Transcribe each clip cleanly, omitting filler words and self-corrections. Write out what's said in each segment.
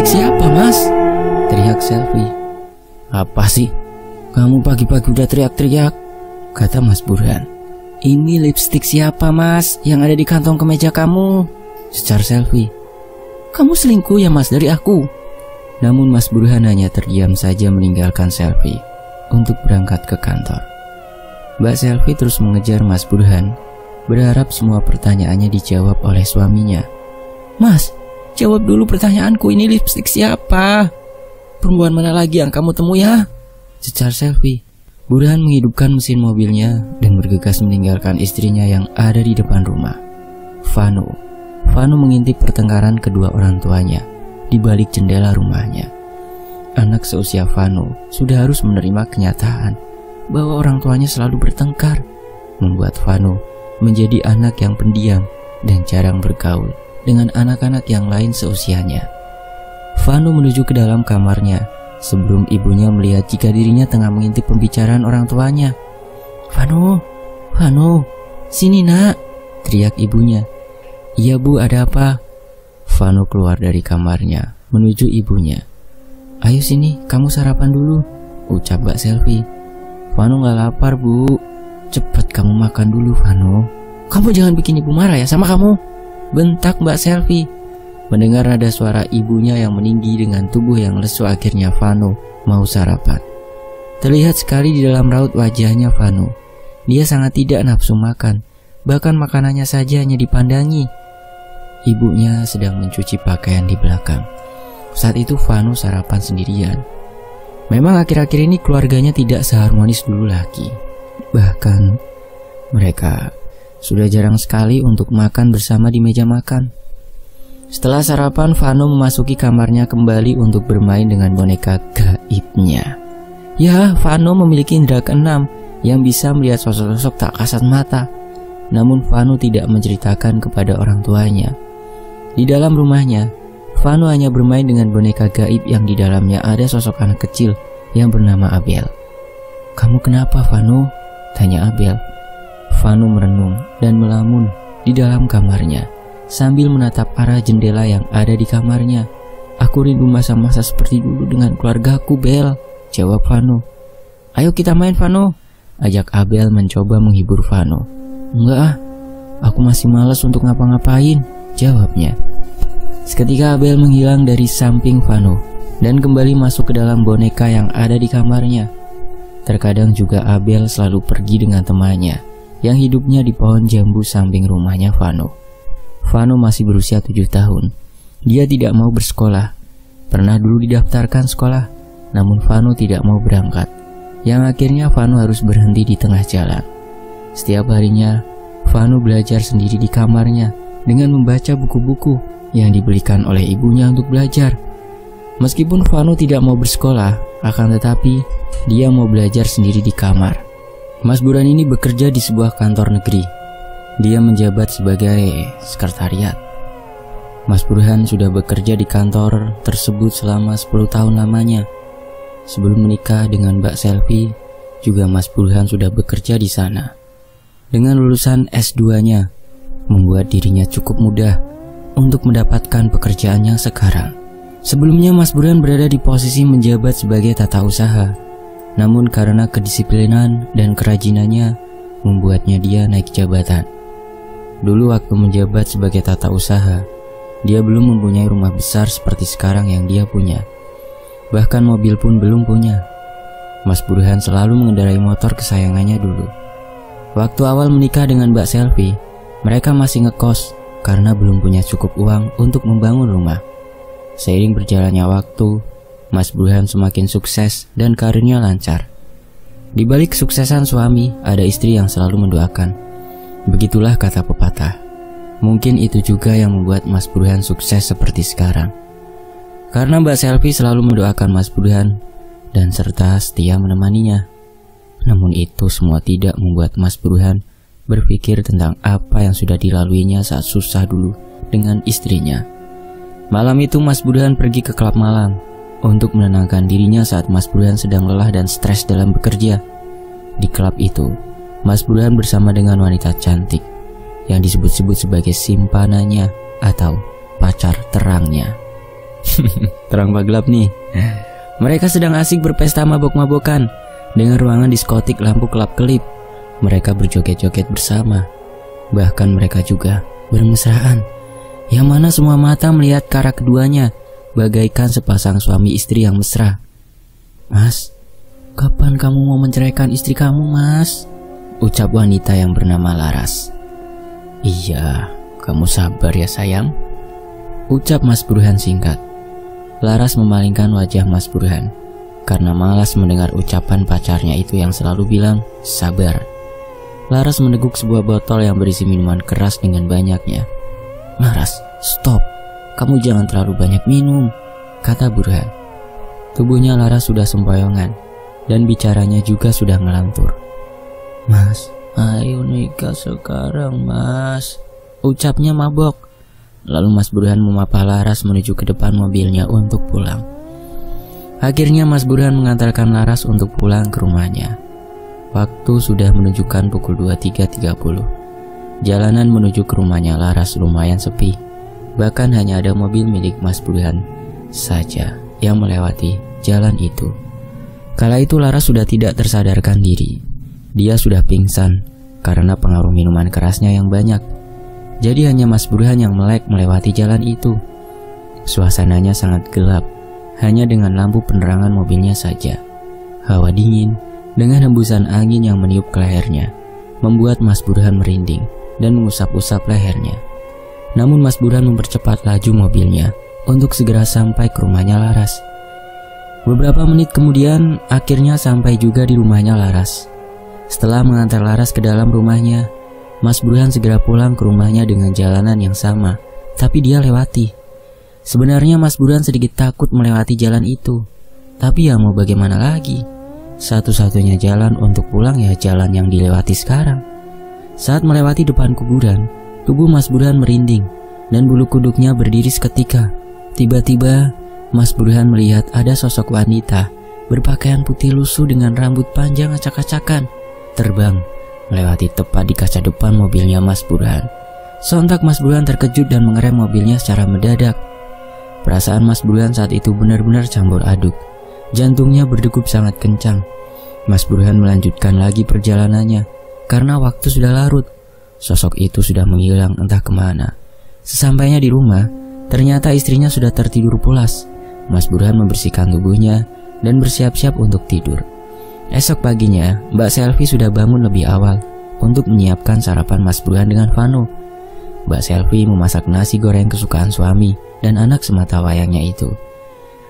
lipstik siapa, Mas? Teriak Selfie. Apa sih? Kamu pagi-pagi udah teriak-teriak, kata Mas Burhan. Ini lipstik siapa, Mas, yang ada di kantong kemeja kamu? Secar Selfie. Kamu selingkuh ya, Mas, dari aku? Namun Mas Burhan hanya terdiam saja meninggalkan Selfie untuk berangkat ke kantor. Mbak Selfie terus mengejar Mas Burhan, berharap semua pertanyaannya dijawab oleh suaminya. Mas, jawab dulu pertanyaanku, ini lipstik siapa? Perempuan mana lagi yang kamu temui ya? Secar Selfie. Burhan menghidupkan mesin mobilnya dan bergegas meninggalkan istrinya yang ada di depan rumah. Vano mengintip pertengkaran kedua orang tuanya di balik jendela rumahnya. Anak seusia Vano sudah harus menerima kenyataan bahwa orang tuanya selalu bertengkar, membuat Vano menjadi anak yang pendiam dan jarang bergaul dengan anak-anak yang lain seusianya. Vano menuju ke dalam kamarnya sebelum ibunya melihat jika dirinya tengah mengintip pembicaraan orang tuanya. Vano, sini nak, teriak ibunya. Iya bu, ada apa? Vano keluar dari kamarnya menuju ibunya. Ayo sini, kamu sarapan dulu, ucap Mbak Selfie. Vano gak lapar bu. Cepat kamu makan dulu Vano. Kamu jangan bikin ibu marah ya sama kamu, bentak Mbak Selfie. Mendengar nada suara ibunya yang meninggi dengan tubuh yang lesu, akhirnya Vano mau sarapan. Terlihat sekali di dalam raut wajahnya Vano. Dia sangat tidak nafsu makan, bahkan makanannya saja hanya dipandangi. Ibunya sedang mencuci pakaian di belakang. Saat itu Vano sarapan sendirian. Memang akhir-akhir ini keluarganya tidak seharmonis dulu lagi. Bahkan mereka sudah jarang sekali untuk makan bersama di meja makan. Setelah sarapan, Vano memasuki kamarnya kembali untuk bermain dengan boneka gaibnya. Ya, Vano memiliki indera keenam yang bisa melihat sosok-sosok tak kasat mata. Namun Vano tidak menceritakan kepada orang tuanya. Di dalam rumahnya, Vano hanya bermain dengan boneka gaib yang di dalamnya ada sosok anak kecil yang bernama Abel. Kamu kenapa Vano? Tanya Abel. Vano merenung dan melamun di dalam kamarnya sambil menatap arah jendela yang ada di kamarnya. Aku rindu masa-masa seperti dulu dengan keluargaku, Bel, jawab Vano. Ayo kita main Vano, ajak Abel mencoba menghibur Vano. Enggak, aku masih malas untuk ngapa-ngapain, jawabnya. Seketika Abel menghilang dari samping Vano dan kembali masuk ke dalam boneka yang ada di kamarnya. Terkadang juga Abel selalu pergi dengan temannya yang hidupnya di pohon jambu samping rumahnya Vano. Vano masih berusia 7 tahun. Dia tidak mau bersekolah. Pernah dulu didaftarkan sekolah, namun Vano tidak mau berangkat. Yang akhirnya Vano harus berhenti di tengah jalan. Setiap harinya, Vano belajar sendiri di kamarnya dengan membaca buku-buku yang dibelikan oleh ibunya untuk belajar. Meskipun Vano tidak mau bersekolah, akan tetapi dia mau belajar sendiri di kamar. Mas Burhan ini bekerja di sebuah kantor negeri. Dia menjabat sebagai sekretariat. Mas Burhan sudah bekerja di kantor tersebut selama 10 tahun lamanya. Sebelum menikah dengan Mbak Selfie, juga Mas Burhan sudah bekerja di sana. Dengan lulusan S2-nya, membuat dirinya cukup mudah untuk mendapatkan pekerjaan yang sekarang. Sebelumnya Mas Burhan berada di posisi menjabat sebagai tata usaha. Namun karena kedisiplinan dan kerajinannya, membuatnya dia naik jabatan. Dulu waktu menjabat sebagai tata usaha, dia belum mempunyai rumah besar seperti sekarang yang dia punya. Bahkan mobil pun belum punya. Mas Burhan selalu mengendarai motor kesayangannya dulu. Waktu awal menikah dengan Mbak Selfie, mereka masih ngekos karena belum punya cukup uang untuk membangun rumah. Seiring berjalannya waktu, Mas Burhan semakin sukses dan karirnya lancar. Di balik kesuksesan suami, ada istri yang selalu mendoakan. Begitulah kata pepatah. Mungkin itu juga yang membuat Mas Burhan sukses seperti sekarang. Karena Mbak Selfie selalu mendoakan Mas Burhan dan serta setia menemaninya. Namun itu semua tidak membuat Mas Burhan berpikir tentang apa yang sudah dilaluinya saat susah dulu dengan istrinya. Malam itu Mas Burhan pergi ke klub malam untuk menenangkan dirinya saat Mas Burhan sedang lelah dan stres dalam bekerja. Di klub itu, Mas Burhan bersama dengan wanita cantik yang disebut-sebut sebagai simpanannya atau pacar terangnya. Terang pak gelap nih. Mereka sedang asik berpesta mabok-mabokan dengan ruangan diskotik lampu kelap-kelip. Mereka berjoget-joget bersama. Bahkan mereka juga bermesraan, yang mana semua mata melihat ke arah keduanya, bagaikan sepasang suami istri yang mesra. Mas, kapan kamu mau menceraikan istri kamu, Mas? Ucap wanita yang bernama Laras. Iya, kamu sabar ya sayang, ucap Mas Burhan singkat. Laras memalingkan wajah Mas Burhan karena malas mendengar ucapan pacarnya itu yang selalu bilang sabar. Laras meneguk sebuah botol yang berisi minuman keras dengan banyaknya. Laras, stop, kamu jangan terlalu banyak minum, kata Burhan. Tubuhnya Laras sudah sempoyongan dan bicaranya juga sudah ngelantur. Mas, ayo nikah sekarang mas, ucapnya mabok. Lalu Mas Burhan memapah Laras menuju ke depan mobilnya untuk pulang. Akhirnya Mas Burhan mengantarkan Laras untuk pulang ke rumahnya. Waktu sudah menunjukkan pukul 23.30. Jalanan menuju ke rumahnya Laras lumayan sepi. Bahkan hanya ada mobil milik Mas Burhan saja yang melewati jalan itu. Kala itu Laras sudah tidak tersadarkan diri. Dia sudah pingsan karena pengaruh minuman kerasnya yang banyak. Jadi hanya Mas Burhan yang melek melewati jalan itu. Suasananya sangat gelap, hanya dengan lampu penerangan mobilnya saja. Hawa dingin dengan hembusan angin yang meniup ke lehernya membuat Mas Burhan merinding dan mengusap-usap lehernya. Namun Mas Burhan mempercepat laju mobilnya untuk segera sampai ke rumahnya Laras. Beberapa menit kemudian akhirnya sampai juga di rumahnya Laras. Setelah mengantar Laras ke dalam rumahnya, Mas Burhan segera pulang ke rumahnya dengan jalanan yang sama, tapi dia lewati. Sebenarnya Mas Burhan sedikit takut melewati jalan itu, tapi ya mau bagaimana lagi? Satu-satunya jalan untuk pulang ya jalan yang dilewati sekarang. Saat melewati depan kuburan, tubuh Mas Burhan merinding dan bulu kuduknya berdiri seketika. Tiba-tiba Mas Burhan melihat ada sosok wanita berpakaian putih lusuh dengan rambut panjang acak-acakan terbang melewati tepat di kaca depan mobilnya Mas Burhan. Sontak Mas Burhan terkejut dan mengerem mobilnya secara mendadak. Perasaan Mas Burhan saat itu benar-benar campur aduk. Jantungnya berdegup sangat kencang. Mas Burhan melanjutkan lagi perjalanannya karena waktu sudah larut. Sosok itu sudah menghilang entah kemana. Sesampainya di rumah, ternyata istrinya sudah tertidur pulas. Mas Burhan membersihkan tubuhnya dan bersiap-siap untuk tidur. Esok paginya, Mbak Selvi sudah bangun lebih awal untuk menyiapkan sarapan Mas Burhan dengan Vano. Mbak Selvi memasak nasi goreng kesukaan suami dan anak semata wayangnya itu.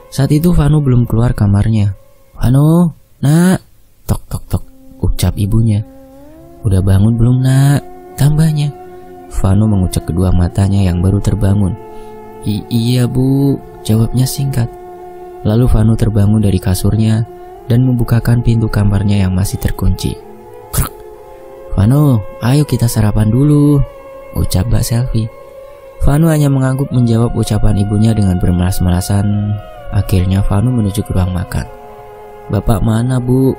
Saat itu Vano belum keluar kamarnya. Vano, nak, tok tok tok, ucap ibunya. Udah bangun belum nak? Tambahnya. Vano mengucek kedua matanya yang baru terbangun. Iya bu, jawabnya singkat. Lalu Vano terbangun dari kasurnya dan membukakan pintu kamarnya yang masih terkunci. Krek. Vano, ayo kita sarapan dulu, ucap Mbak Selvi. Vano hanya mengangguk menjawab ucapan ibunya dengan bermelas-melasan. Akhirnya Vano menuju ke ruang makan. Bapak mana bu?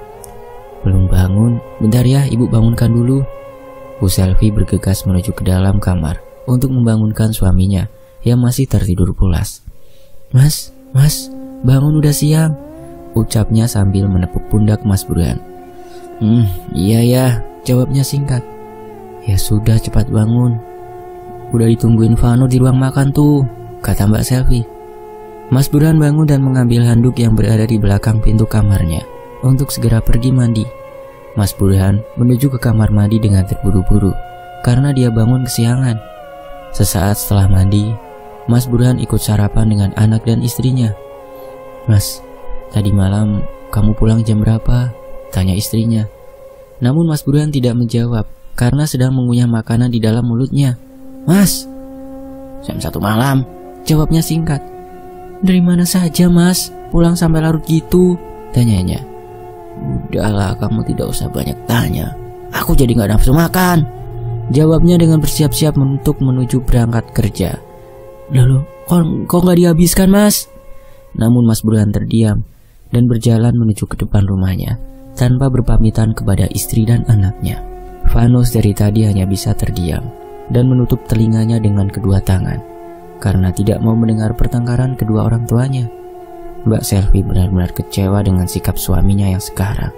Belum bangun, bentar ya ibu bangunkan dulu. Bu Selvi bergegas menuju ke dalam kamar untuk membangunkan suaminya yang masih tertidur pulas. Mas, bangun udah siang, ucapnya sambil menepuk pundak Mas Burhan. Iya ya, jawabnya singkat. Ya sudah cepat bangun. Udah ditungguin Vano di ruang makan tuh, kata Mbak Selvi. Mas Burhan bangun dan mengambil handuk yang berada di belakang pintu kamarnya untuk segera pergi mandi. Mas Burhan menuju ke kamar mandi dengan terburu-buru karena dia bangun kesiangan. Sesaat setelah mandi, Mas Burhan ikut sarapan dengan anak dan istrinya. Mas, tadi malam kamu pulang jam berapa? Tanya istrinya. Namun Mas Burhan tidak menjawab karena sedang mengunyah makanan di dalam mulutnya. Mas, jam 1 malam, jawabnya singkat. Dari mana saja mas, pulang sampai larut gitu? Tanyanya. Udahlah, kamu tidak usah banyak tanya. Aku jadi gak nafsu makan, jawabnya dengan bersiap-siap untuk menuju berangkat kerja. Lalu, kok gak dihabiskan mas? Namun Mas Burhan terdiam dan berjalan menuju ke depan rumahnya tanpa berpamitan kepada istri dan anaknya. Vano dari tadi hanya bisa terdiam dan menutup telinganya dengan kedua tangan karena tidak mau mendengar pertengkaran kedua orang tuanya. Mbak Selvi benar-benar kecewa dengan sikap suaminya yang sekarang.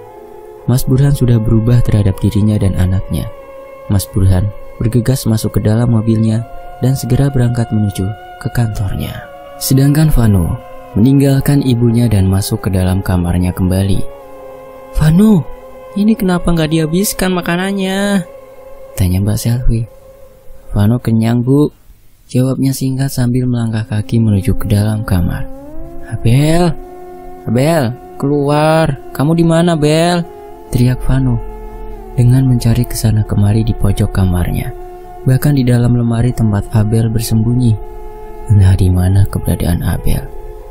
Mas Burhan sudah berubah terhadap dirinya dan anaknya. Mas Burhan bergegas masuk ke dalam mobilnya dan segera berangkat menuju ke kantornya. Sedangkan Vano meninggalkan ibunya dan masuk ke dalam kamarnya kembali. "Vano, ini kenapa nggak dihabiskan makanannya?" tanya Mbak Selvi. "Vano kenyang, Bu," jawabnya singkat sambil melangkah kaki menuju ke dalam kamar. Abel, keluar. Kamu di mana, Bel?" teriak Vano dengan mencari kesana kemari di pojok kamarnya. Bahkan di dalam lemari tempat Abel bersembunyi. Entah di mana keberadaan Abel.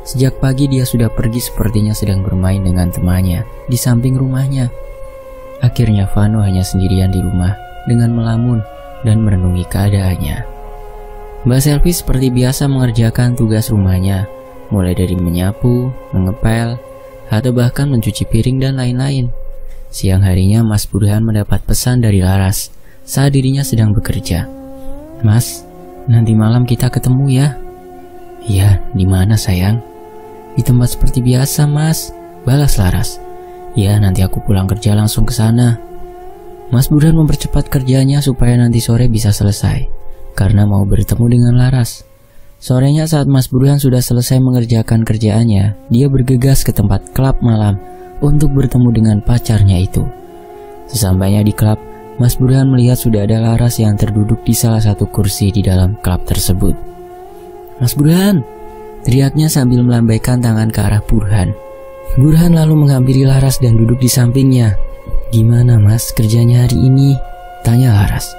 Sejak pagi dia sudah pergi, sepertinya sedang bermain dengan temannya di samping rumahnya. Akhirnya Vano hanya sendirian di rumah dengan melamun dan merenungi keadaannya. Mbak Selvi seperti biasa mengerjakan tugas rumahnya, mulai dari menyapu, mengepel, atau bahkan mencuci piring dan lain-lain. Siang harinya Mas Burhan mendapat pesan dari Laras saat dirinya sedang bekerja. "Mas, nanti malam kita ketemu ya." "Ya, di mana sayang?" "Di tempat seperti biasa, Mas," balas Laras. "Ya, nanti aku pulang kerja langsung ke sana." Mas Burhan mempercepat kerjanya supaya nanti sore bisa selesai, karena mau bertemu dengan Laras. Sorenya saat Mas Burhan sudah selesai mengerjakan kerjaannya, dia bergegas ke tempat klub malam untuk bertemu dengan pacarnya itu. Sesampainya di klub, Mas Burhan melihat sudah ada Laras yang terduduk di salah satu kursi di dalam klub tersebut. "Mas Burhan!" teriaknya sambil melambaikan tangan ke arah Burhan. Burhan lalu menghampiri Laras dan duduk di sampingnya. "Gimana Mas kerjanya hari ini?" tanya Laras.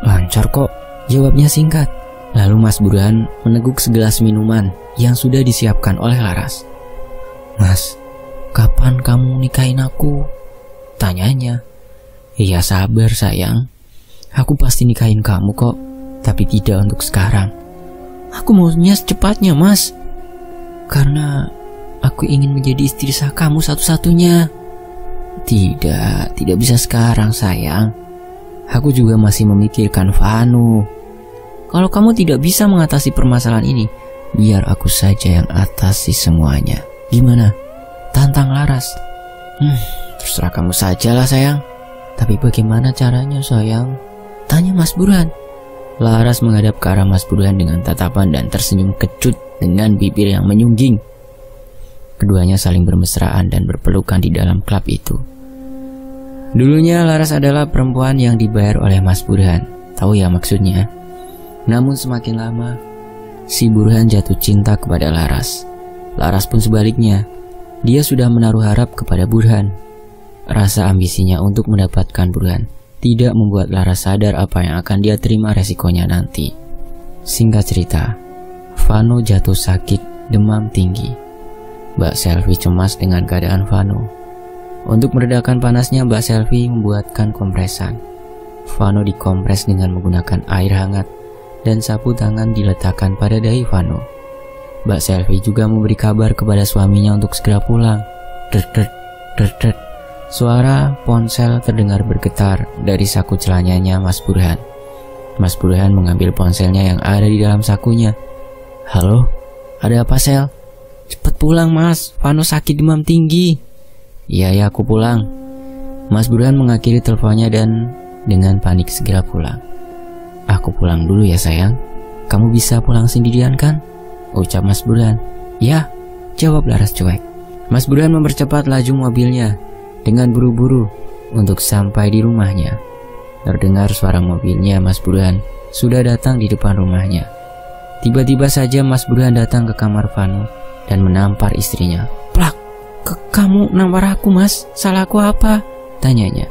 "Lancar kok," jawabnya singkat. Lalu Mas Burhan meneguk segelas minuman yang sudah disiapkan oleh Laras. "Mas, kapan kamu nikahin aku?" tanyanya. "Iya sabar sayang, aku pasti nikahin kamu kok, tapi tidak untuk sekarang. Aku maunya secepatnya Mas, karena aku ingin menjadi istri sah kamu satu-satunya." Tidak bisa sekarang sayang. Aku juga masih memikirkan Vano. Kalau kamu tidak bisa mengatasi permasalahan ini, biar aku saja yang atasi semuanya. Gimana? Tantang Laras. Terserah kamu sajalah sayang. Tapi bagaimana caranya sayang? Tanya Mas Burhan. Laras menghadap ke arah Mas Burhan dengan tatapan dan tersenyum kecut dengan bibir yang menyungging. Keduanya saling bermesraan dan berpelukan di dalam klub itu. Dulunya Laras adalah perempuan yang dibayar oleh Mas Burhan. Tahu ya maksudnya? Namun semakin lama, si Burhan jatuh cinta kepada Laras. Laras pun sebaliknya. Dia sudah menaruh harap kepada Burhan. Rasa ambisinya untuk mendapatkan Burhan tidak membuat Laras sadar apa yang akan dia terima resikonya nanti. Singkat cerita, Vano jatuh sakit demam tinggi. Mbak Selvi cemas dengan keadaan Vano. Untuk meredakan panasnya, Mbak Selvi membuatkan kompresan. Vano dikompres dengan menggunakan air hangat dan sapu tangan diletakkan pada dahi Vano. Mbak Selvi juga memberi kabar kepada suaminya untuk segera pulang. Dert. Suara ponsel terdengar bergetar dari saku celananya Mas Burhan. Mas Burhan mengambil ponselnya yang ada di dalam sakunya. "Halo, ada apa Sel?" "Cepat pulang Mas, Vano sakit demam tinggi." Iya, aku pulang." Mas Burhan mengakhiri teleponnya dan dengan panik segera pulang. "Aku pulang dulu ya sayang. Kamu bisa pulang sendirian kan?" ucap Mas Burhan. "Ya," jawab Laras cuek. Mas Burhan mempercepat laju mobilnya dengan buru-buru untuk sampai di rumahnya. Terdengar suara mobilnya Mas Burhan sudah datang di depan rumahnya. Tiba-tiba saja Mas Burhan datang ke kamar Vano dan menampar istrinya. "Plak! Kamu nampar aku Mas, salah aku apa?" tanyanya.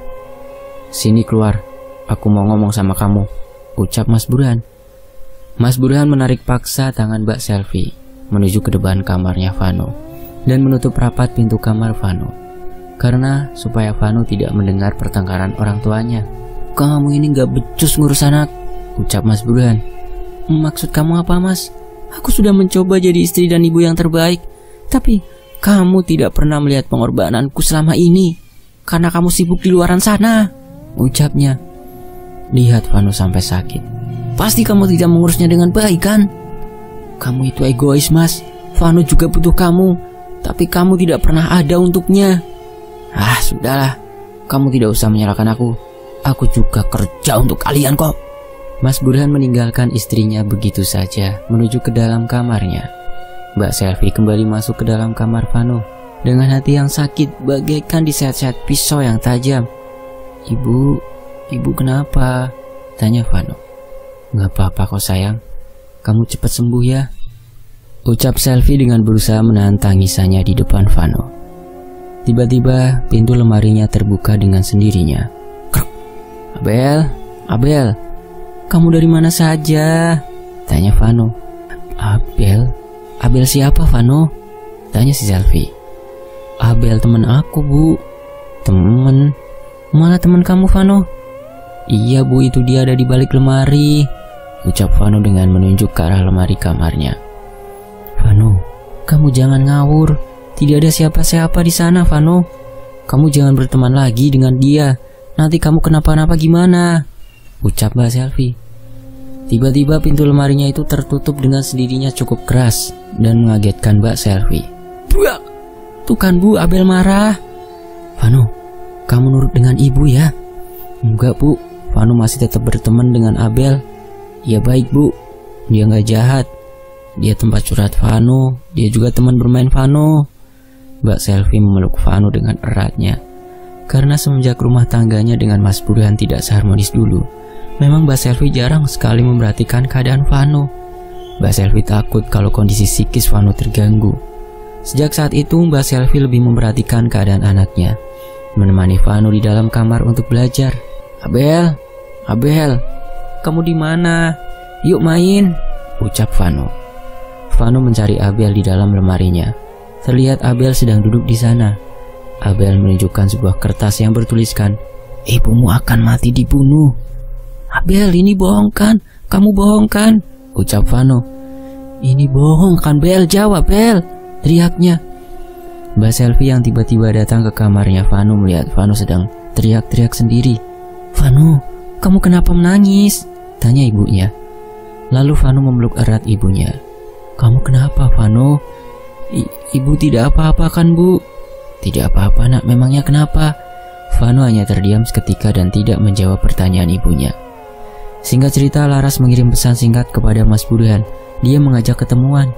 "Sini keluar, aku mau ngomong sama kamu," ucap Mas Burhan. Mas Burhan menarik paksa tangan Mbak Selvi menuju ke depan kamarnya Vano dan menutup rapat pintu kamar Vano, karena supaya Vano tidak mendengar pertengkaran orang tuanya. "Kamu ini gak becus ngurus anak," ucap Mas Burhan. "Maksud kamu apa Mas? Aku sudah mencoba jadi istri dan ibu yang terbaik, tapi kamu tidak pernah melihat pengorbananku selama ini karena kamu sibuk di luaran sana," ucapnya. "Lihat Vano sampai sakit. Pasti kamu tidak mengurusnya dengan baik kan?" Kamu itu egois, Mas. Vano juga butuh kamu, tapi kamu tidak pernah ada untuknya. Ah, sudahlah. Kamu tidak usah menyalahkan aku. Aku juga kerja untuk kalian kok. Mas Burhan meninggalkan istrinya begitu saja menuju ke dalam kamarnya. Mbak Selvi kembali masuk ke dalam kamar Vano dengan hati yang sakit bagaikan diset-set pisau yang tajam. Ibu kenapa? Tanya Vano. Gak apa-apa kok sayang, kamu cepat sembuh ya, ucap Selvi dengan berusaha menahan tangisannya di depan Vano. Tiba-tiba pintu lemarinya terbuka dengan sendirinya. Kruk. Abel, kamu dari mana saja? Tanya Vano. Abel siapa Vano? Tanya si Selvi. Abel teman aku bu. Temen? Mana teman kamu Vano? Iya bu, itu dia ada di balik lemari, ucap Vano dengan menunjuk ke arah lemari kamarnya. Vano, kamu jangan ngawur. Tidak ada siapa-siapa di sana Vano. Kamu jangan berteman lagi dengan dia. Nanti kamu kenapa-napa gimana? Ucap Mbak Selvi. Tiba-tiba pintu lemarinya itu tertutup dengan sendirinya cukup keras dan mengagetkan Mbak Selvi. Buak! Tuh kan bu, Abel marah. Vano, kamu nurut dengan ibu ya? Enggak bu, Vano masih tetap berteman dengan Abel. Ya baik bu, dia gak jahat. Dia tempat curhat Vano, dia juga teman bermain Vano. Mbak Selvi memeluk Vano dengan eratnya. Karena semenjak rumah tangganya dengan Mas Burhan tidak seharmonis dulu, memang Mbak Selvi jarang sekali memperhatikan keadaan Vano. Mbak Selvi takut kalau kondisi psikis Vano terganggu. Sejak saat itu Mbak Selvi lebih memperhatikan keadaan anaknya, menemani Vano di dalam kamar untuk belajar. Abel, kamu di mana? Yuk main, ucap Vano. Vano mencari Abel di dalam lemarinya. Terlihat Abel sedang duduk di sana. Abel menunjukkan sebuah kertas yang bertuliskan, ibumu akan mati dibunuh. Abel, ini bohong kan? Kamu bohong kan? Ucap Vano. Ini bohong kan Bel? Jawab Bel, teriaknya. Mbak Selvi yang tiba-tiba datang ke kamarnya Vano melihat Vano sedang teriak-teriak sendiri. Vano, kamu kenapa menangis? Tanya ibunya. Lalu Vano memeluk erat ibunya. Kamu kenapa Vano? Ibu tidak apa-apa kan bu? Tidak apa-apa nak, memangnya kenapa? Vano hanya terdiam seketika dan tidak menjawab pertanyaan ibunya. Singkat cerita, Laras mengirim pesan singkat kepada Mas Burhan. Dia mengajak ketemuan.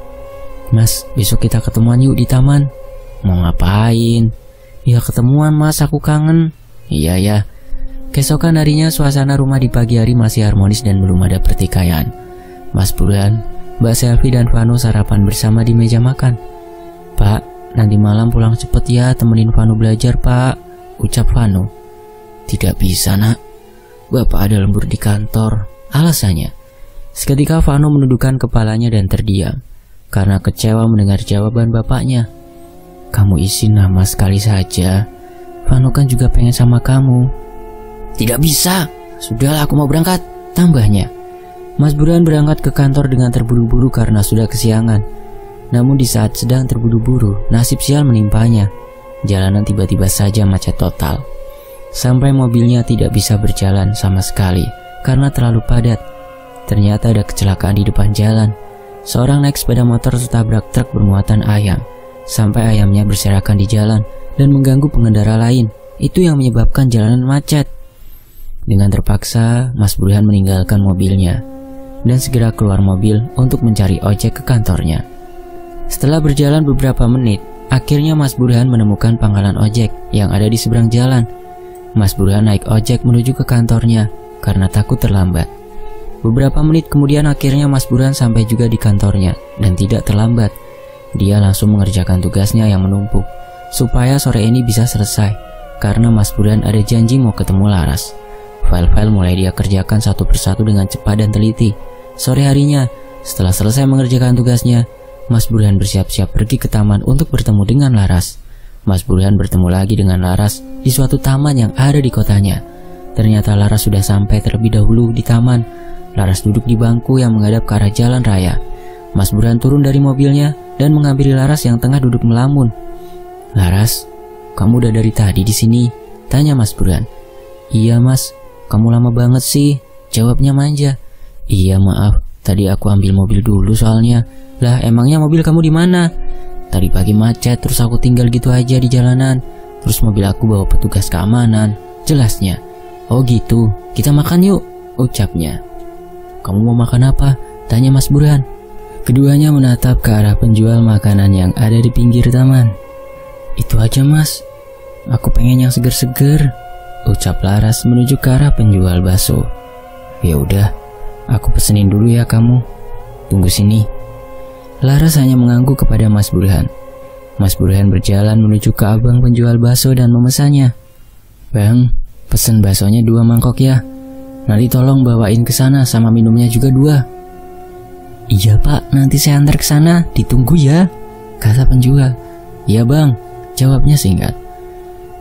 Mas, besok kita ketemuan yuk di taman. Mau ngapain? Ya ketemuan mas, aku kangen. Iya ya. Keesokan harinya suasana rumah di pagi hari masih harmonis dan belum ada pertikaian. Mas Burhan, Mbak Selvi dan Vano sarapan bersama di meja makan. Pak, nanti malam pulang cepet ya, temenin Vano belajar pak, ucap Vano. Tidak bisa nak, bapak ada lembur di kantor, alasannya. Seketika Vano menundukkan kepalanya dan terdiam, karena kecewa mendengar jawaban bapaknya. Kamu isi nama sekali saja, Vano kan juga pengen sama kamu. Tidak bisa, sudahlah aku mau berangkat, tambahnya. Mas Burhan berangkat ke kantor dengan terburu-buru karena sudah kesiangan. Namun di saat sedang terburu-buru, nasib sial menimpanya. Jalanan tiba-tiba saja macet total. Sampai mobilnya tidak bisa berjalan sama sekali karena terlalu padat. Ternyata ada kecelakaan di depan jalan. Seorang naik sepeda motor tertabrak truk bermuatan ayam. Sampai ayamnya berserakan di jalan dan mengganggu pengendara lain. Itu yang menyebabkan jalanan macet. Dengan terpaksa, Mas Burhan meninggalkan mobilnya dan segera keluar mobil untuk mencari ojek ke kantornya. Setelah berjalan beberapa menit, akhirnya Mas Burhan menemukan pangkalan ojek yang ada di seberang jalan. Mas Burhan naik ojek menuju ke kantornya karena takut terlambat. Beberapa menit kemudian akhirnya Mas Burhan sampai juga di kantornya dan tidak terlambat. Dia langsung mengerjakan tugasnya yang menumpuk supaya sore ini bisa selesai, karena Mas Burhan ada janji mau ketemu Laras. File-file mulai dia kerjakan satu persatu dengan cepat dan teliti. Sore harinya, setelah selesai mengerjakan tugasnya, Mas Burhan bersiap-siap pergi ke taman untuk bertemu dengan Laras. Mas Burhan bertemu lagi dengan Laras di suatu taman yang ada di kotanya. Ternyata Laras sudah sampai terlebih dahulu di taman. Laras duduk di bangku yang menghadap ke arah jalan raya. Mas Burhan turun dari mobilnya dan menghampiri Laras yang tengah duduk melamun. Laras, kamu udah dari tadi di sini? Tanya Mas Burhan. Iya mas, kamu lama banget sih, jawabnya manja. Iya maaf, Tadi aku ambil mobil dulu soalnya. Lah emangnya mobil kamu di mana? Tadi pagi macet, terus aku tinggal gitu aja di jalanan. Terus mobil aku bawa petugas keamanan. Jelasnya. Oh gitu, kita makan yuk, ucapnya. Kamu mau makan apa? Tanya Mas Burhan. Keduanya menatap ke arah penjual makanan yang ada di pinggir taman. Itu aja Mas, aku pengen yang seger-seger, ucap Laras menuju ke arah penjual bakso. Ya udah, aku pesenin dulu ya kamu. Tunggu sini. Laras hanya mengangguk kepada Mas Burhan. Mas Burhan berjalan menuju ke abang penjual bakso dan memesannya. Bang, pesen baksonya 2 mangkok ya. Nanti tolong bawain ke sana sama minumnya juga 2. Iya Pak, nanti saya antar ke sana, ditunggu ya, kata penjual. Iya Bang, jawabnya singkat.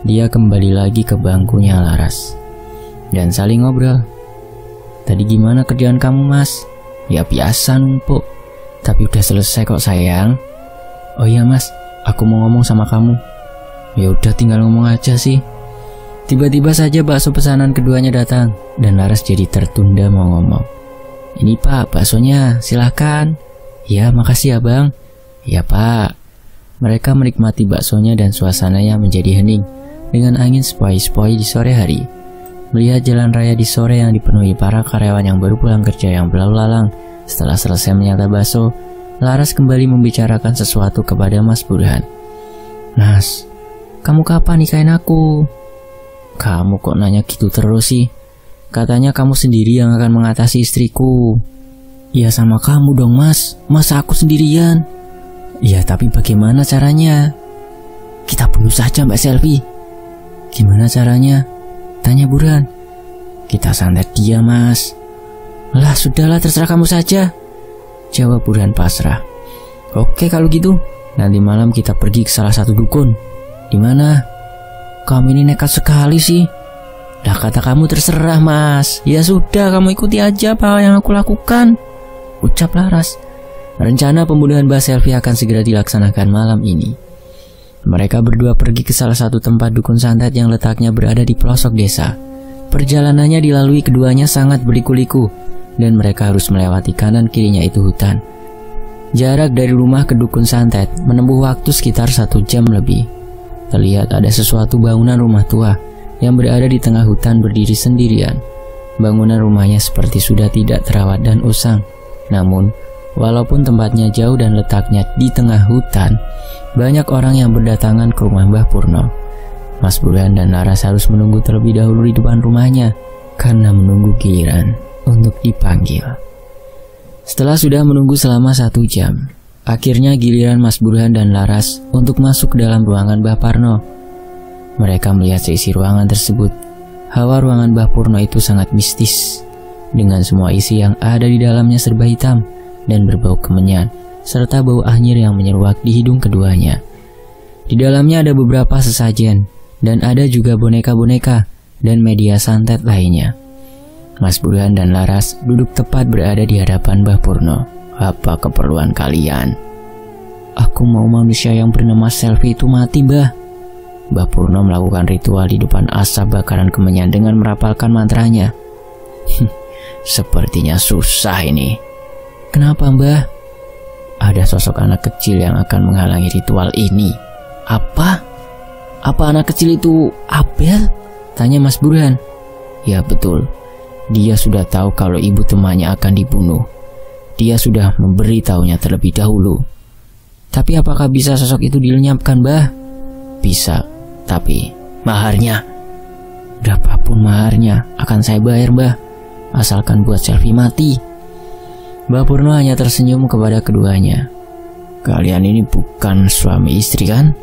Dia kembali lagi ke bangkunya Laras dan saling ngobrol. Tadi gimana kerjaan kamu Mas? Ya biasa numpuk, tapi udah selesai kok sayang. Oh iya Mas, aku mau ngomong sama kamu. Ya udah tinggal ngomong aja sih. Tiba-tiba saja bakso pesanan keduanya datang dan Laras jadi tertunda mau ngomong. Ini Pak, baksonya, silakan. Ya, makasih ya Bang. Ya Pak. Mereka menikmati baksonya dan suasananya menjadi hening dengan angin sepoi-sepoi di sore hari. Melihat jalan raya di sore yang dipenuhi para karyawan yang baru pulang kerja yang berlalu lalang setelah selesai menyantap bakso, Laras kembali membicarakan sesuatu kepada Mas Burhan. Mas, kamu kapan nikahin aku? Kamu kok nanya gitu terus sih? Katanya kamu sendiri yang akan mengatasi istriku. Ya sama kamu dong Mas, masa aku sendirian? Ya tapi bagaimana caranya? Kita bunuh saja Mbak Selvi. Gimana caranya? Tanya Burhan. Kita santet dia Mas. Lah sudahlah, terserah kamu saja, jawab Burhan pasrah. Oke kalau gitu, nanti malam kita pergi ke salah satu dukun. Di mana? Kamu ini nekat sekali sih. Lah kata kamu terserah Mas. Ya sudah, kamu ikuti aja apa yang aku lakukan, ucap Laras. Rencana pembunuhan Mbak Selvi akan segera dilaksanakan malam ini. Mereka berdua pergi ke salah satu tempat dukun santet yang letaknya berada di pelosok desa. Perjalanannya dilalui keduanya sangat berliku-liku dan mereka harus melewati kanan kirinya itu hutan. Jarak dari rumah ke dukun santet menempuh waktu sekitar 1 jam lebih. Terlihat ada sesuatu bangunan rumah tua yang berada di tengah hutan berdiri sendirian. Bangunan rumahnya seperti sudah tidak terawat dan usang. Namun, walaupun tempatnya jauh dan letaknya di tengah hutan, banyak orang yang berdatangan ke rumah Mbah Purno. Mas Burhan dan Laras harus menunggu terlebih dahulu di depan rumahnya karena menunggu giliran untuk dipanggil. Setelah sudah menunggu selama 1 jam, akhirnya giliran Mas Burhan dan Laras untuk masuk ke dalam ruangan Mbah Parno. Mereka melihat seisi ruangan tersebut. Hawa ruangan Mbah Purno itu sangat mistis, dengan semua isi yang ada di dalamnya serba hitam dan berbau kemenyan, serta bau anyir yang menyeruak di hidung keduanya. Di dalamnya ada beberapa sesajen, dan ada juga boneka-boneka dan media santet lainnya. Mas Burhan dan Laras duduk tepat berada di hadapan Mbah Purno. Apa keperluan kalian? Aku mau manusia yang bernama Selvi itu mati, Mbah. Mbah Purno melakukan ritual di depan asap bakaran kemenyan dengan merapalkan mantranya. Sepertinya susah ini. Kenapa Mbah? Ada sosok anak kecil yang akan menghalangi ritual ini. Apa? Apa anak kecil itu Abel? Tanya Mas Burhan. Ya betul. Dia sudah tahu kalau ibu temannya akan dibunuh. Dia sudah memberitahunya terlebih dahulu. Tapi apakah bisa sosok itu dilenyapkan, Mbah? Bisa, tapi maharnya, berapapun maharnya akan saya bayar, Mbah. Asalkan buat Selvi mati. Mbah Purno hanya tersenyum kepada keduanya. Kalian ini bukan suami istri kan?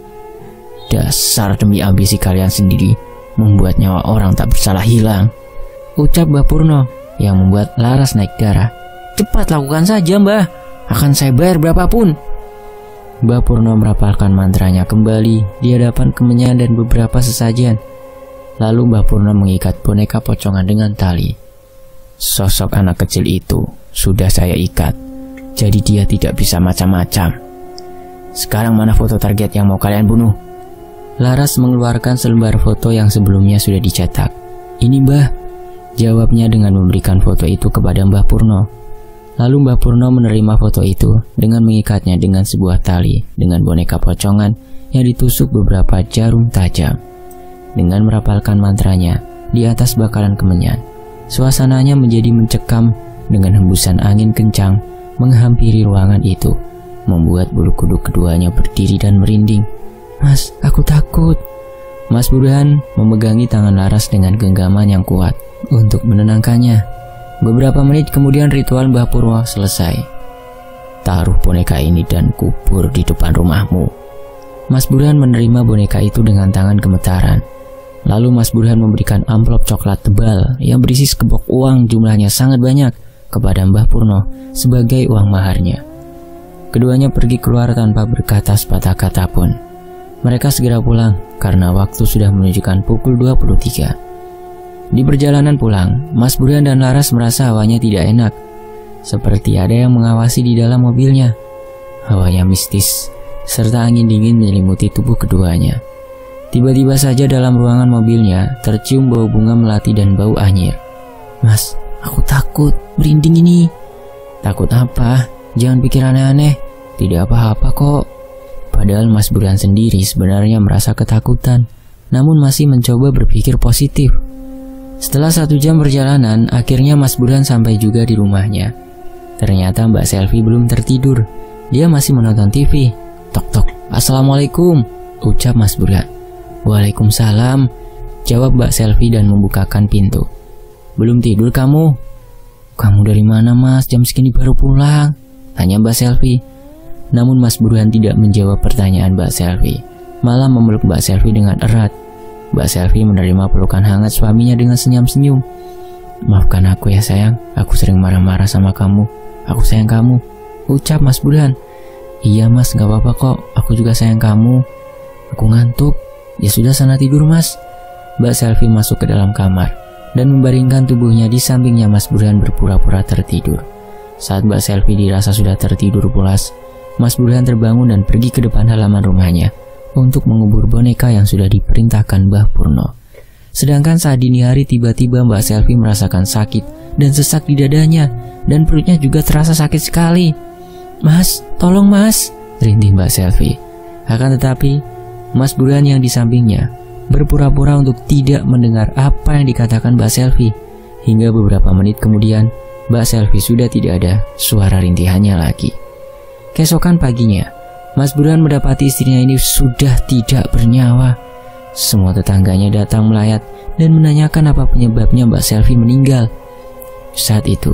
Dasar demi ambisi kalian sendiri membuat nyawa orang tak bersalah hilang, ucap Mbah Purno yang membuat Laras naik darah. Cepat lakukan saja, Mbah. Akan saya bayar berapapun. Mbah Purno merapalkan mantranya kembali di hadapan kemenyan dan beberapa sesajen. Lalu Mbah Purno mengikat boneka pocongan dengan tali. Sosok anak kecil itu sudah saya ikat, jadi dia tidak bisa macam-macam. Sekarang mana foto target yang mau kalian bunuh? Laras mengeluarkan selembar foto yang sebelumnya sudah dicetak. Ini Mbah, jawabnya dengan memberikan foto itu kepada Mbah Purno. Lalu Mbah Purno menerima foto itu dengan mengikatnya dengan sebuah tali dengan boneka pocongan yang ditusuk beberapa jarum tajam. Dengan merapalkan mantranya di atas bakalan kemenyan, suasananya menjadi mencekam dengan hembusan angin kencang menghampiri ruangan itu, membuat bulu kuduk keduanya berdiri dan merinding. "Mas, aku takut." Mas Burhan memegangi tangan Laras dengan genggaman yang kuat untuk menenangkannya. Beberapa menit kemudian ritual Mbah Purwo selesai. "Taruh boneka ini dan kubur di depan rumahmu." Mas Burhan menerima boneka itu dengan tangan gemetaran. Lalu Mas Burhan memberikan amplop coklat tebal yang berisi sekepok uang jumlahnya sangat banyak kepada Mbah Purno sebagai uang maharnya. Keduanya pergi keluar tanpa berkata sepatah kata pun. Mereka segera pulang karena waktu sudah menunjukkan pukul 23. Di perjalanan pulang, Mas Burhan dan Laras merasa hawanya tidak enak, seperti ada yang mengawasi di dalam mobilnya. Hawanya mistis, serta angin dingin menyelimuti tubuh keduanya. Tiba-tiba saja dalam ruangan mobilnya tercium bau bunga melati dan bau anyir. "Mas, aku takut, merinding ini." "Takut apa? Jangan pikir aneh-aneh, tidak apa-apa kok." Padahal Mas Burhan sendiri sebenarnya merasa ketakutan, namun masih mencoba berpikir positif. Setelah 1 jam perjalanan, akhirnya Mas Burhan sampai juga di rumahnya. Ternyata Mbak Selvi belum tertidur, dia masih menonton TV. "Tok-tok, Assalamualaikum," ucap Mas Burhan. "Waalaikumsalam," jawab Mbak Selvi dan membukakan pintu. "Belum tidur kamu?" "Kamu dari mana Mas, jam segini baru pulang?" tanya Mbak Selvi. Namun Mas Burhan tidak menjawab pertanyaan Mbak Selvi, malah memeluk Mbak Selvi dengan erat. Mbak Selvi menerima pelukan hangat suaminya dengan senyum-senyum. "Maafkan aku ya sayang, aku sering marah-marah sama kamu. Aku sayang kamu," ucap Mas Burhan. "Iya Mas, gak apa-apa kok, aku juga sayang kamu. Aku ngantuk." "Ya sudah, sana tidur Mas." Mbak Selvi masuk ke dalam kamar dan membaringkan tubuhnya di sampingnya Mas Burhan berpura-pura tertidur. Saat Mbak Selvi dirasa sudah tertidur pulas, Mas Burhan terbangun dan pergi ke depan halaman rumahnya untuk mengubur boneka yang sudah diperintahkan Mbah Purno. Sedangkan saat dini hari tiba-tiba Mbak Selvi merasakan sakit dan sesak di dadanya, dan perutnya juga terasa sakit sekali. "Mas, tolong Mas," rintih Mbak Selvi. Akan tetapi Mas Burhan yang di sampingnya berpura-pura untuk tidak mendengar apa yang dikatakan Mbak Selvi. Hingga beberapa menit kemudian Mbak Selvi sudah tidak ada suara rintihannya lagi. Keesokan paginya, Mas Burhan mendapati istrinya ini sudah tidak bernyawa. Semua tetangganya datang melayat dan menanyakan apa penyebabnya Mbak Selvi meninggal. Saat itu,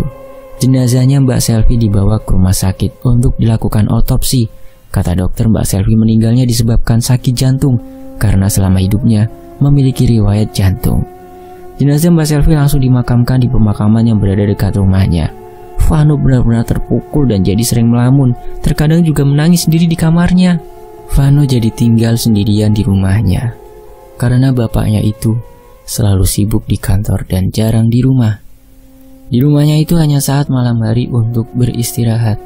jenazahnya Mbak Selvi dibawa ke rumah sakit untuk dilakukan otopsi. Kata dokter, Mbak Selvi meninggalnya disebabkan sakit jantung karena selama hidupnya memiliki riwayat jantung. Jenazah Mbak Selvi langsung dimakamkan di pemakaman yang berada dekat rumahnya. Vano benar-benar terpukul dan jadi sering melamun, terkadang juga menangis sendiri di kamarnya. Vano jadi tinggal sendirian di rumahnya karena bapaknya itu selalu sibuk di kantor dan jarang di rumah. Di rumahnya itu hanya saat malam hari untuk beristirahat.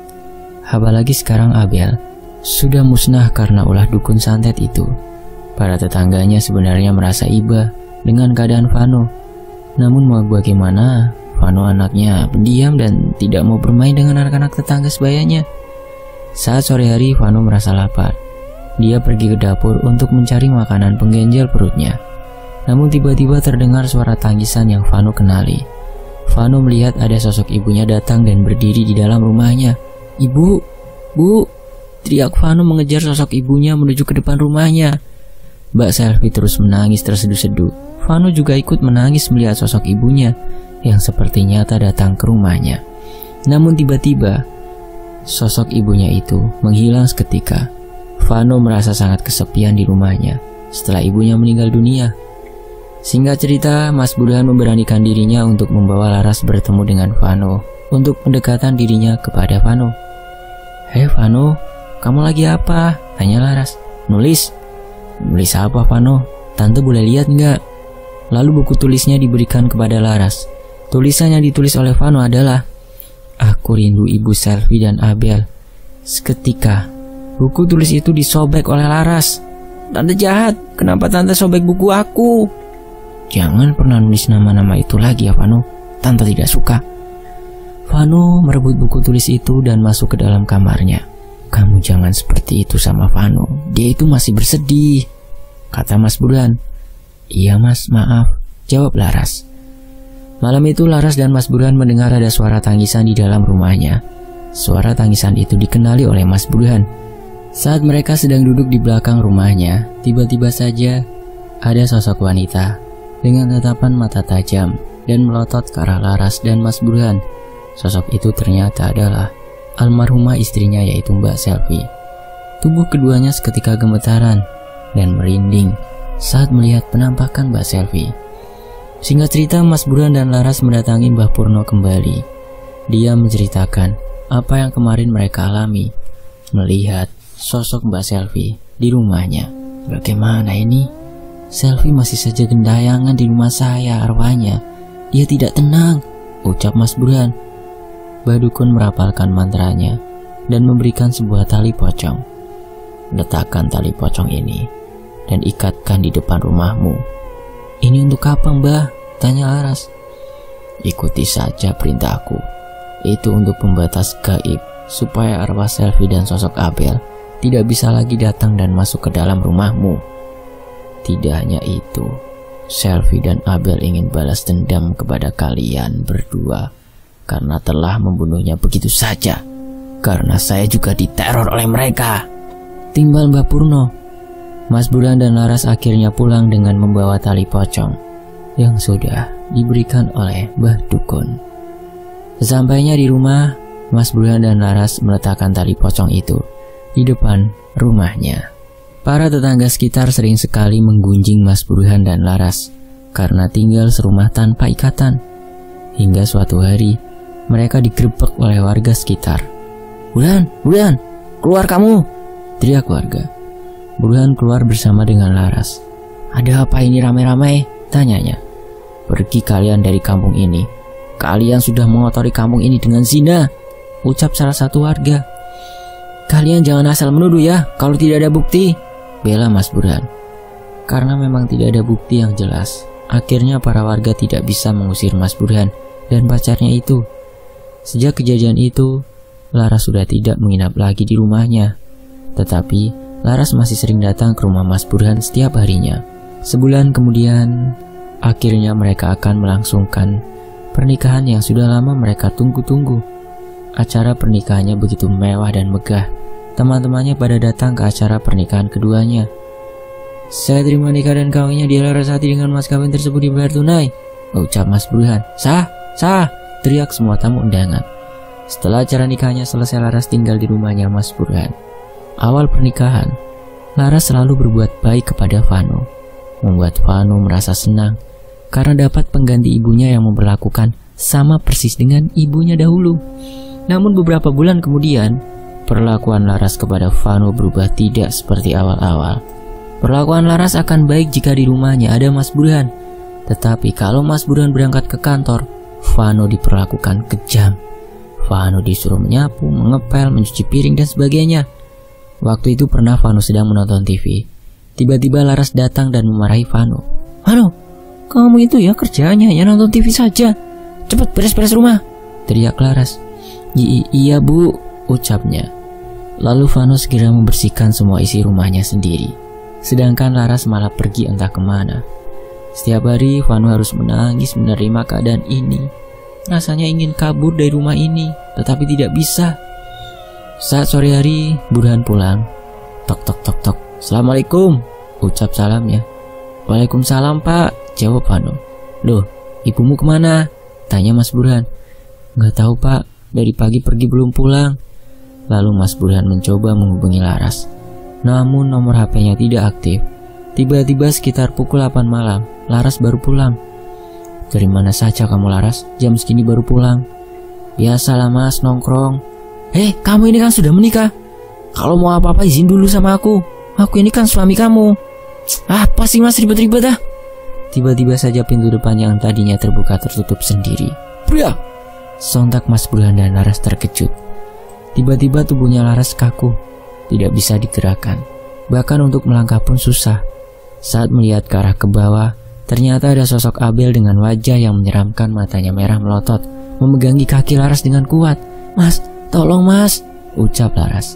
Apalagi sekarang Abel sudah musnah karena ulah dukun santet itu. Para tetangganya sebenarnya merasa iba dengan keadaan Vano. Namun mau bagaimana, Vano anaknya pendiam dan tidak mau bermain dengan anak-anak tetangga sebayanya. Saat sore hari, Vano merasa lapar. Dia pergi ke dapur untuk mencari makanan pengganjal perutnya. Namun tiba-tiba terdengar suara tangisan yang Vano kenali. Vano melihat ada sosok ibunya datang dan berdiri di dalam rumahnya. "Ibu, Bu!" teriak Vano mengejar sosok ibunya menuju ke depan rumahnya. Mbak Selvi terus menangis terseduh-seduh. Vano juga ikut menangis melihat sosok ibunya yang seperti nyata datang ke rumahnya. Namun tiba-tiba sosok ibunya itu menghilang seketika. Vano merasa sangat kesepian di rumahnya setelah ibunya meninggal dunia. Singkat cerita, Mas Burhan memberanikan dirinya untuk membawa Laras bertemu dengan Vano untuk pendekatan dirinya kepada Vano. "Hei Vano, kamu lagi apa?" tanya Laras. "Nulis." "Nulis apa Vano? Tante boleh lihat nggak?" Lalu buku tulisnya diberikan kepada Laras. Tulisan yang ditulis oleh Vano adalah, "Aku rindu Ibu Selvi dan Abel." Seketika, buku tulis itu disobek oleh Laras. "Tante jahat, kenapa Tante sobek buku aku?" "Jangan pernah nulis nama-nama itu lagi ya Vano, Tante tidak suka." Vano merebut buku tulis itu dan masuk ke dalam kamarnya. "Kamu jangan seperti itu sama Vano, dia itu masih bersedih," kata Mas Burhan. "Iya mas, maaf," jawab Laras. Malam itu Laras dan Mas Burhan mendengar ada suara tangisan di dalam rumahnya. Suara tangisan itu dikenali oleh Mas Burhan. Saat mereka sedang duduk di belakang rumahnya, tiba-tiba saja ada sosok wanita dengan tatapan mata tajam dan melotot ke arah Laras dan Mas Burhan. Sosok itu ternyata adalah almarhumah istrinya, yaitu Mbak Selvi. Tubuh keduanya seketika gemetaran dan merinding saat melihat penampakan Mbak Selvi. Singkat cerita, Mas Burhan dan Laras mendatangi Mbah Purno kembali. Dia menceritakan apa yang kemarin mereka alami, melihat sosok Mbak Selvi di rumahnya. "Bagaimana ini? Selvi masih saja gentayangan di rumah saya arwahnya. Dia tidak tenang," ucap Mas Burhan. Mbah Dukun merapalkan mantranya dan memberikan sebuah tali pocong. "Letakkan tali pocong ini dan ikatkan di depan rumahmu." "Ini untuk apa, Mbah?" tanya Laras. "Ikuti saja perintahku. Itu untuk pembatas gaib, supaya arwah Selvi dan sosok Abel tidak bisa lagi datang dan masuk ke dalam rumahmu. Tidak hanya itu, Selvi dan Abel ingin balas dendam kepada kalian berdua karena telah membunuhnya begitu saja. Karena saya juga diteror oleh mereka," timbal Mbah Purno. Mas Burhan dan Laras akhirnya pulang dengan membawa tali pocong yang sudah diberikan oleh Mbah Dukun. Sesampainya di rumah, Mas Burhan dan Laras meletakkan tali pocong itu di depan rumahnya. Para tetangga sekitar sering sekali menggunjing Mas Burhan dan Laras karena tinggal serumah tanpa ikatan. Hingga suatu hari, mereka digerebek oleh warga sekitar. "Burhan, Burhan, keluar kamu!" teriak warga. Burhan keluar bersama dengan Laras. "Ada apa ini ramai-ramai?" tanyanya. "Pergi kalian dari kampung ini. Kalian sudah mengotori kampung ini dengan zina," ucap salah satu warga. "Kalian jangan asal menuduh ya kalau tidak ada bukti," bela Mas Burhan. Karena memang tidak ada bukti yang jelas, akhirnya para warga tidak bisa mengusir Mas Burhan dan pacarnya itu. Sejak kejadian itu, Laras sudah tidak menginap lagi di rumahnya. Tetapi Laras masih sering datang ke rumah Mas Burhan setiap harinya. Sebulan kemudian, akhirnya mereka akan melangsungkan pernikahan yang sudah lama mereka tunggu-tunggu. Acara pernikahannya begitu mewah dan megah. Teman-temannya pada datang ke acara pernikahan keduanya. "Saya terima nikah dan kawinnya di Larasati dengan mas kawin tersebut dibayar tunai," ucap Mas Burhan. "Sah, sah!" teriak semua tamu undangan. Setelah acara nikahnya selesai, Laras tinggal di rumahnya Mas Burhan. Awal pernikahan, Laras selalu berbuat baik kepada Vano, membuat Vano merasa senang karena dapat pengganti ibunya yang memperlakukan sama persis dengan ibunya dahulu. Namun beberapa bulan kemudian, perlakuan Laras kepada Vano berubah tidak seperti awal-awal. Perlakuan Laras akan baik jika di rumahnya ada Mas Burhan, tetapi kalau Mas Burhan berangkat ke kantor, Vano diperlakukan kejam. Vano disuruh menyapu, mengepel, mencuci piring dan sebagainya. Waktu itu pernah Vano sedang menonton TV. Tiba-tiba Laras datang dan memarahi Vano. "Vano, kamu itu ya kerjanya hanya nonton TV saja. Cepat beres-beres rumah," teriak Laras. Iya bu," ucapnya. Lalu Vano segera membersihkan semua isi rumahnya sendiri. Sedangkan Laras malah pergi entah kemana. Setiap hari Vano harus menangis menerima keadaan ini. Rasanya ingin kabur dari rumah ini, tetapi tidak bisa. Saat sore hari, Burhan pulang. "Tok tok tok tok, Assalamualaikum," ucap salamnya. "Waalaikumsalam pak," jawab Vano. "Loh, ibumu kemana?" tanya Mas Burhan. "Nggak tahu pak, dari pagi pergi belum pulang." Lalu Mas Burhan mencoba menghubungi Laras, namun nomor HP-nya tidak aktif. Tiba-tiba sekitar pukul 8 malam, Laras baru pulang. "Dari mana saja kamu Laras? Jam segini baru pulang." "Biasalah mas, nongkrong." Kamu ini kan sudah menikah. Kalau mau apa-apa izin dulu sama aku. Aku ini kan suami kamu." "Apa sih mas ribet-ribet ah?" Tiba-tiba saja pintu depan yang tadinya terbuka tertutup sendiri. "Pria!" Sontak Mas Burhan dan Laras terkejut. Tiba-tiba tubuhnya Laras kaku, tidak bisa digerakkan. Bahkan untuk melangkah pun susah. Saat melihat ke arah ke bawah, ternyata ada sosok Abel dengan wajah yang menyeramkan, matanya merah melotot, memegangi kaki Laras dengan kuat. "Mas, tolong mas," ucap Laras.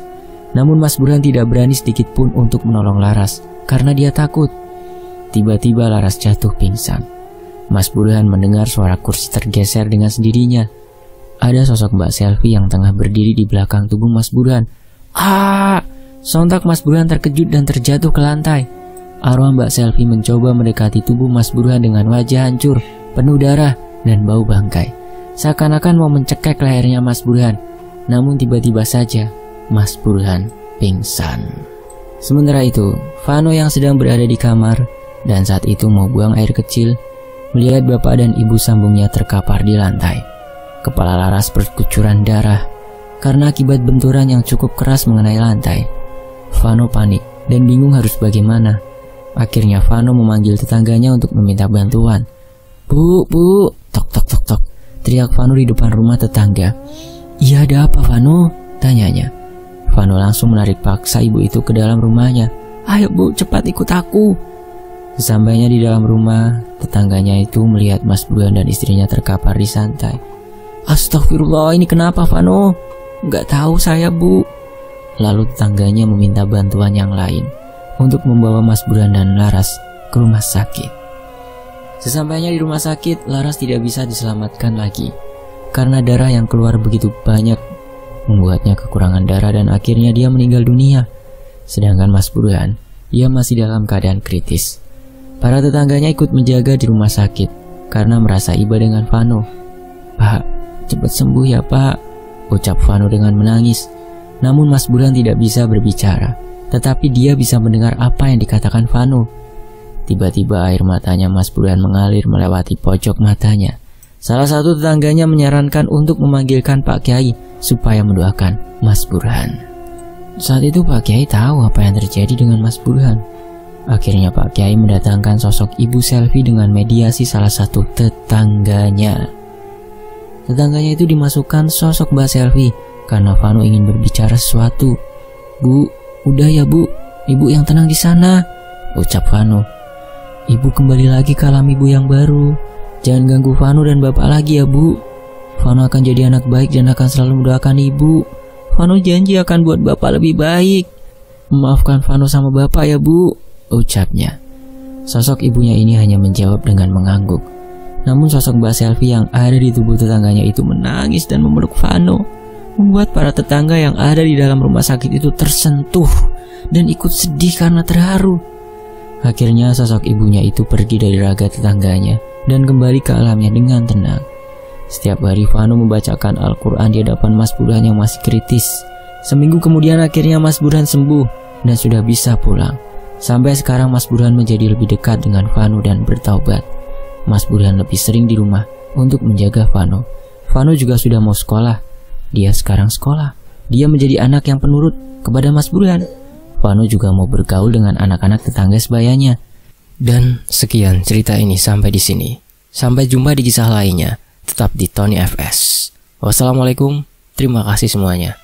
Namun Mas Burhan tidak berani sedikit pun untuk menolong Laras karena dia takut. Tiba-tiba Laras jatuh pingsan. Mas Burhan mendengar suara kursi tergeser dengan sendirinya. Ada sosok Mbak Selvi yang tengah berdiri di belakang tubuh Mas Burhan. "Ah!" Sontak Mas Burhan terkejut dan terjatuh ke lantai. Arwah Mbak Selvi mencoba mendekati tubuh Mas Burhan dengan wajah hancur, penuh darah dan bau bangkai. Seakan-akan mau mencekek lehernya Mas Burhan. Namun tiba-tiba saja Mas Burhan pingsan. Sementara itu, Vano yang sedang berada di kamar dan saat itu mau buang air kecil, melihat bapak dan ibu sambungnya terkapar di lantai. Kepala Laras berkucuran darah karena akibat benturan yang cukup keras mengenai lantai. Vano panik dan bingung harus bagaimana. Akhirnya Vano memanggil tetangganya untuk meminta bantuan. Bu, tok tok tok tok, teriak Vano di depan rumah tetangga. "Iya, ada apa Vano?" tanyanya. Vano langsung menarik paksa ibu itu ke dalam rumahnya. "Ayo bu, cepat ikut aku." Sesampainya di dalam rumah, tetangganya itu melihat Mas Burhan dan istrinya terkapar di santai. "Astagfirullah, ini kenapa Vano?" "Nggak tahu saya bu." Lalu tetangganya meminta bantuan yang lain untuk membawa Mas Burhan dan Laras ke rumah sakit. Sesampainya di rumah sakit, Laras tidak bisa diselamatkan lagi karena darah yang keluar begitu banyak membuatnya kekurangan darah dan akhirnya dia meninggal dunia. Sedangkan Mas Burhan, ia masih dalam keadaan kritis. Para tetangganya ikut menjaga di rumah sakit karena merasa iba dengan Vano. "Pak, cepat sembuh ya Pak," ucap Vano dengan menangis. Namun Mas Burhan tidak bisa berbicara, tetapi dia bisa mendengar apa yang dikatakan Vano. Tiba-tiba air matanya Mas Burhan mengalir melewati pojok matanya. Salah satu tetangganya menyarankan untuk memanggilkan Pak Kiai supaya mendoakan Mas Burhan. Saat itu Pak Kiai tahu apa yang terjadi dengan Mas Burhan. Akhirnya Pak Kiai mendatangkan sosok Ibu Selvi dengan mediasi salah satu tetangganya. Tetangganya itu dimasukkan sosok Mbak Selvi karena Vano ingin berbicara sesuatu. "Bu, udah ya bu, ibu yang tenang di sana," ucap Vano. "Ibu kembali lagi ke alam ibu yang baru. Jangan ganggu Vano dan bapak lagi ya bu. Vano akan jadi anak baik dan akan selalu mendoakan ibu. Vano janji akan buat bapak lebih baik. Maafkan Vano sama bapak ya bu," ucapnya. Sosok ibunya ini hanya menjawab dengan mengangguk. Namun sosok Mbak Selvi yang ada di tubuh tetangganya itu menangis dan memeluk Vano, membuat para tetangga yang ada di dalam rumah sakit itu tersentuh dan ikut sedih karena terharu. Akhirnya sosok ibunya itu pergi dari raga tetangganya dan kembali ke alamnya dengan tenang. Setiap hari Vano membacakan Al-Quran di hadapan Mas Burhan yang masih kritis. Seminggu kemudian akhirnya Mas Burhan sembuh dan sudah bisa pulang. Sampai sekarang Mas Burhan menjadi lebih dekat dengan Vano dan bertaubat. Mas Burhan lebih sering di rumah untuk menjaga Vano. Vano juga sudah mau sekolah. Dia sekarang sekolah. Dia menjadi anak yang penurut kepada Mas Burhan. Vano juga mau bergaul dengan anak-anak tetangga sebayanya. Dan sekian cerita ini sampai di sini. Sampai jumpa di kisah lainnya. Tetap di Tony FS. Wassalamualaikum. Terima kasih semuanya.